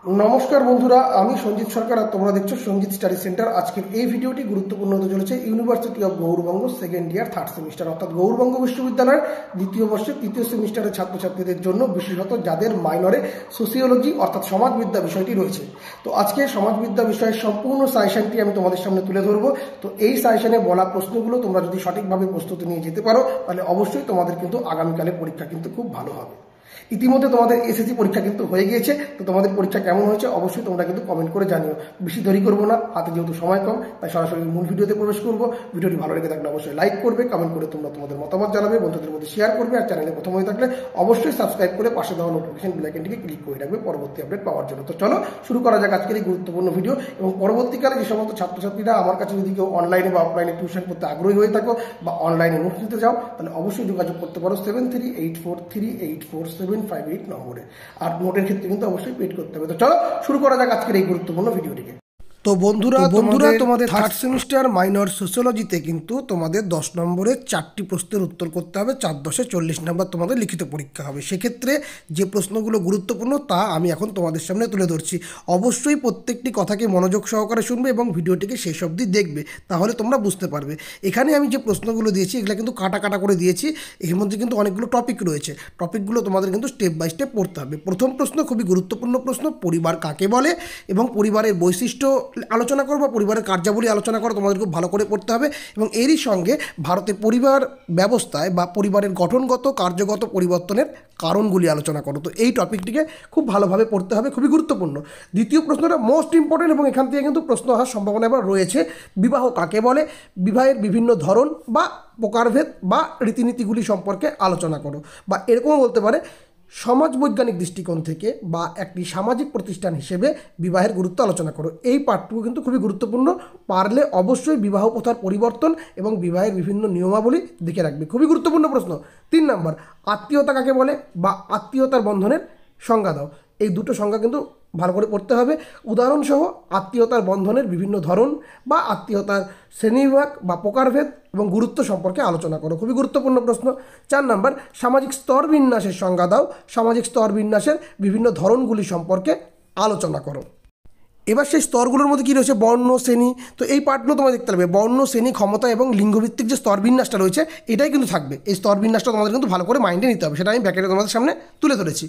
নমস্কার বন্ধুরা, আমি সঞ্জিত সরকার আর তোমরা দেখছো সঞ্জিত স্টাডি সেন্টার। আজকের এই ভিডিওটি গুরুত্বপূর্ণ হতে চলেছে university of Gourbanga second year third semester, অর্থাৎ গৌড়বঙ্গ বিশ্ববিদ্যালয়ের দ্বিতীয় বর্ষের তৃতীয় সেমিস্টারের ছাত্রছাত্রীদের জন্য, বিশেষত যাদের মাইনরে সোসিওলজি অর্থাৎ সমাজবিদ্যা বিষয়টি রয়েছে। তো আজকে সমাজবিদ্যা বিষয়ের সম্পূর্ণ সাজেশনটি আমি তোমাদের সামনে তুলে ধরবো। তো এই সাজেশনে বলা প্রশ্নগুলো তোমরা যদি সঠিকভাবে প্রস্তুতি নিয়ে যেতে পারো, তাহলে অবশ্যই তোমাদের কিন্তু আগামীকালে পরীক্ষা কিন্তু খুব ভালো হবে। ইতিমধ্যে তোমাদের এসএসসি পরীক্ষা কিন্তু হয়ে গিয়েছে। তো তোমাদের পরীক্ষা কেমন হয়েছে অবশ্যই তোমরা কিন্তু কমেন্ট করে জানিও। বেশি দেরি করবো না, হাতে যেহেতু সময় কম, তাই সরাসরি মূল ভিডিওতে প্রবেশ করবো। ভিডিওটি ভালো লেগে থাকলে অবশ্যই লাইক করবে, কমেন্ট করে তোমরা তোমাদের মতামত জানাবে, বন্ধুদের মধ্যে শেয়ার করবে। আর চ্যানেলে প্রথম হয়ে থাকলে অবশ্যই সাবস্ক্রাইব করে পাশে দেওয়া নোটিফিকেশন বেল আইকনটিকে ক্লিক করে রাখবে পরবর্তী আপডেট পাওয়ার জন্য। তো চলো শুরু করা যাক আজকের এই গুরুত্বপূর্ণ ভিডিও। এবং পরবর্তীকালে যে সমস্ত ছাত্রছাত্রীরা আমার কাছে যদি কেউ অনলাইনে বা অফলাইনে টিউশন করতে আগ্রহী হয়ে থাকো বা অনলাইনে নোটস নিতে চাও, তাহলে অবশ্যই যোগাযোগ করতে পারো 7384384758 নম্বরে। আর নোটের ক্ষেত্রে কিন্তু অবশ্যই পেড করতে হবে। তো চলো শুরু করা যাক আজকের এই গুরুত্বপূর্ণ ভিডিওটিকে। তো বন্ধুরা তোমাদের থার্ড সেমিস্টার মাইনর সোসিওলজিতে কিন্তু তোমাদের 10 নম্বরের 4টি প্রশ্নের উত্তর করতে হবে। 4×10 40 নম্বর তোমাদের লিখিত পরীক্ষা হবে। সেক্ষেত্রে যে প্রশ্নগুলো গুরুত্বপূর্ণ তা আমি এখন তোমাদের সামনে তুলে ধরছি। অবশ্যই প্রত্যেকটি কথাকে মনোযোগ সহকারে শুনবে এবং ভিডিওটিকে শেষ অবধি দেখবে, তাহলে তোমরা বুঝতে পারবে। এখানে আমি যে প্রশ্নগুলো দিয়েছি এগুলো কিন্তু কাটা কাটা করে দিয়েছি। এর মধ্যে কিন্তু অনেকগুলো টপিক রয়েছে। টপিকগুলো তোমাদের কিন্তু স্টেপ বাই স্টেপ পড়তে হবে। প্রথম প্রশ্ন খুবই গুরুত্বপূর্ণ প্রশ্ন, পরিবার কাকে বলে এবং পরিবারের বৈশিষ্ট্য আলোচনা করবো, পরিবারের কার্যাবলী আলোচনা করো, তোমাদের খুব ভালো করে পড়তে হবে। এবং এরই সঙ্গে ভারতের পরিবার ব্যবস্থায় বা পরিবারের গঠনগত কার্যগত পরিবর্তনের কারণগুলি আলোচনা করো। তো এই টপিকটিকে খুব ভালোভাবে পড়তে হবে, খুবই গুরুত্বপূর্ণ। দ্বিতীয় প্রশ্নটা মোস্ট ইম্পর্টেন্ট এবং এখান থেকে কিন্তু প্রশ্ন আসার সম্ভাবনা এবার রয়েছে। বিবাহ কাকে বলে, বিবাহের বিভিন্ন ধরন বা প্রকারভেদ বা রীতিনীতিগুলি সম্পর্কে আলোচনা করো। বা এরকমও বলতে পারে সমাজ বৈজ্ঞানিক দৃষ্টিকোণ থেকে বা একটি সামাজিক প্রতিষ্ঠান হিসেবে বিবাহের গুরুত্ব আলোচনা করো। এই পাঠটুকু কিন্তু খুবই গুরুত্বপূর্ণ। পারলে অবশ্যই বিবাহ প্রথার পরিবর্তন এবং বিবাহের বিভিন্ন নিয়মাবলী দেখে রাখবে, খুবই গুরুত্বপূর্ণ প্রশ্ন। 3 নম্বর, আত্মীয়তা কাকে বলে বা আত্মীয়তার বন্ধনের সংজ্ঞা দাও। এই দুটো সংজ্ঞা কিন্তু ভালো করে পড়তে হবে। উদাহরণসহ আত্মীয়তার বন্ধনের বিভিন্ন ধরন বা আত্মীয়তার শ্রেণীবিভাগ বা প্রকারভেদ এবং গুরুত্ব সম্পর্কে আলোচনা করো, খুবই গুরুত্বপূর্ণ প্রশ্ন। 4 নম্বর, সামাজিক স্তর বিন্যাসের সংজ্ঞা দাও। সামাজিক স্তর বিন্যাসের বিভিন্ন ধরনগুলি সম্পর্কে আলোচনা করো। এবার সেই স্তরগুলোর মধ্যে কী রয়েছে, বর্ণ শ্রেণী। তো এই পার্টগুলো তোমাদের দেখতে হবে। বর্ণ শ্রেণী, ক্ষমতা এবং লিঙ্গভিত্তিক যে স্তর বিন্যাসটা রয়েছে এটাই কিন্তু থাকবে। এই স্তর বিন্যাসটা তোমাদের কিন্তু ভালো করে মাইন্ডে নিতে হবে, সেটা আমি ব্যাকেটে তোমাদের সামনে তুলে ধরেছি।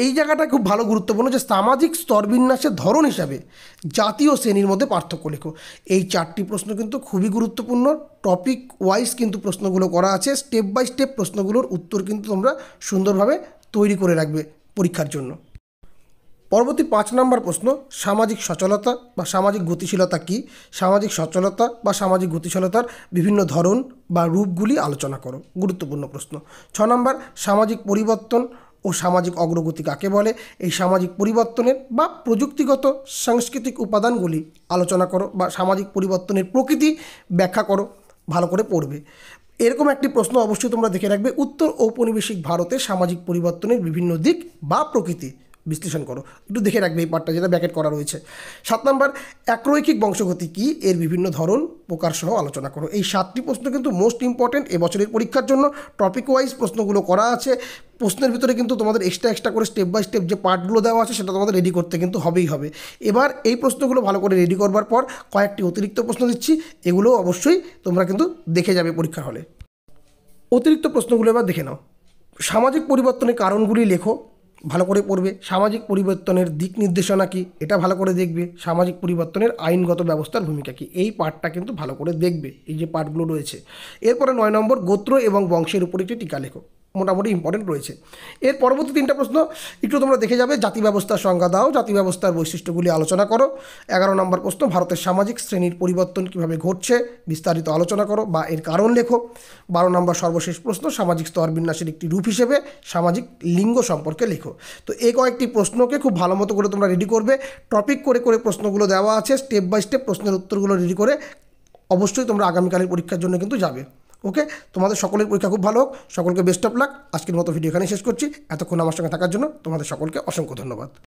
এই জায়গাটা খুব ভালো গুরুত্বপূর্ণ যে সামাজিক স্তরবিন্যাসের ধরন হিসাবে জাতীয় শ্রেণীর মধ্যে পার্থক্য লেখো। এই 4টি প্রশ্ন কিন্তু খুবই গুরুত্বপূর্ণ। টপিক ওয়াইজ কিন্তু প্রশ্নগুলো করা আছে। স্টেপ বাই স্টেপ প্রশ্নগুলোর উত্তর কিন্তু তোমরা সুন্দরভাবে তৈরি করে রাখবে পরীক্ষার জন্য। পরবর্তী 5 নম্বর প্রশ্ন, সামাজিক সচলতা বা সামাজিক গতিশীলতা কী? সামাজিক সচলতা বা সামাজিক গতিশীলতার বিভিন্ন ধরন বা রূপগুলি আলোচনা করো, গুরুত্বপূর্ণ প্রশ্ন। 6 নম্বর, সামাজিক পরিবর্তন ও সামাজিক অগ্রগতি কাকে বলে? এই সামাজিক পরিবর্তনের বা প্রযুক্তিগত সাংস্কৃতিক উপাদানগুলি আলোচনা করো বা সামাজিক পরিবর্তনের প্রকৃতি ব্যাখ্যা করো, ভালো করে পড়বে। এরকম একটি প্রশ্ন অবশ্যই তোমরা দেখে রাখবে, উত্তর ঔপনিবেশিক ভারতে সামাজিক পরিবর্তনের বিভিন্ন দিক বা প্রকৃতি বিশ্লেষণ করো, একটু দেখে রাখবে এই পার্টটা যেটা ব্যাকেট করা রয়েছে। 7 নম্বর, একরৈখিক বংশগতি কী? এর বিভিন্ন ধরন প্রকার সহ আলোচনা করো। এই 7টি প্রশ্ন কিন্তু মোস্ট ইম্পর্টেন্ট এবছরের পরীক্ষার জন্য। টপিক ওয়াইজ প্রশ্নগুলো করা আছে। প্রশ্নের ভিতরে কিন্তু তোমাদের এক্সট্রা করে স্টেপ বাই স্টেপ যে পার্টগুলো দেওয়া আছে সেটা তোমাদের রেডি করতে কিন্তু হবেই হবে। এবার এই প্রশ্নগুলো ভালো করে রেডি করবার পর কয়েকটি অতিরিক্ত প্রশ্ন দিচ্ছি, এগুলো অবশ্যই তোমরা কিন্তু দেখে যাবে পরীক্ষার হলে। অতিরিক্ত প্রশ্নগুলো এবার দেখে নাও। সামাজিক পরিবর্তনের কারণগুলি লেখো, ভালো করে পড়বে। সামাজিক পরিবর্তনের দিক নির্দেশনা কী, এটা ভালো করে দেখবে। সামাজিক পরিবর্তনের আইনগত ব্যবস্থার ভূমিকা কী, এই পার্টটা কিন্তু ভালো করে দেখবে, এই যে পার্টগুলো রয়েছে। এরপরে 9 নম্বর, গোত্র এবং বংশের উপর একটি টিকা লেখো, মোটামুটি ইম্পর্টেন্ট রয়েছে। এর পরবর্তী 3টা প্রশ্ন একটু তোমরা দেখে যাবে। জাতি ব্যবস্থার সংজ্ঞা দাও, জাতি ব্যবস্থার বৈশিষ্ট্যগুলি আলোচনা করো। 11 নম্বর প্রশ্ন, ভারতের সামাজিক শ্রেণীর পরিবর্তন কীভাবে ঘটছে বিস্তারিত আলোচনা করো বা এর কারণ লেখো। 12 নম্বর সর্বশেষ প্রশ্ন, সামাজিক স্তর বিন্যাসের একটি রূপ হিসেবে সামাজিক লিঙ্গ সম্পর্কে লেখো। তো এই কয়েকটি প্রশ্নকে খুব ভালো মতো করে তোমরা রেডি করবে। টপিক করে করে প্রশ্নগুলো দেওয়া আছে, স্টেপ বাই স্টেপ প্রশ্নের উত্তরগুলো রেডি করে অবশ্যই তোমরা আগামীকালের পরীক্ষার জন্য কিন্তু যাবে। ওকে, তোমাদের সকলের পরীক্ষা খুব ভালো হোক, সকলকে বেস্ট অফ লাক। আজকের মতো ভিডিও এখানে শেষ করছি। এতক্ষণ আমার সঙ্গে থাকার জন্য তোমাদের সকলকে অসংখ্য ধন্যবাদ।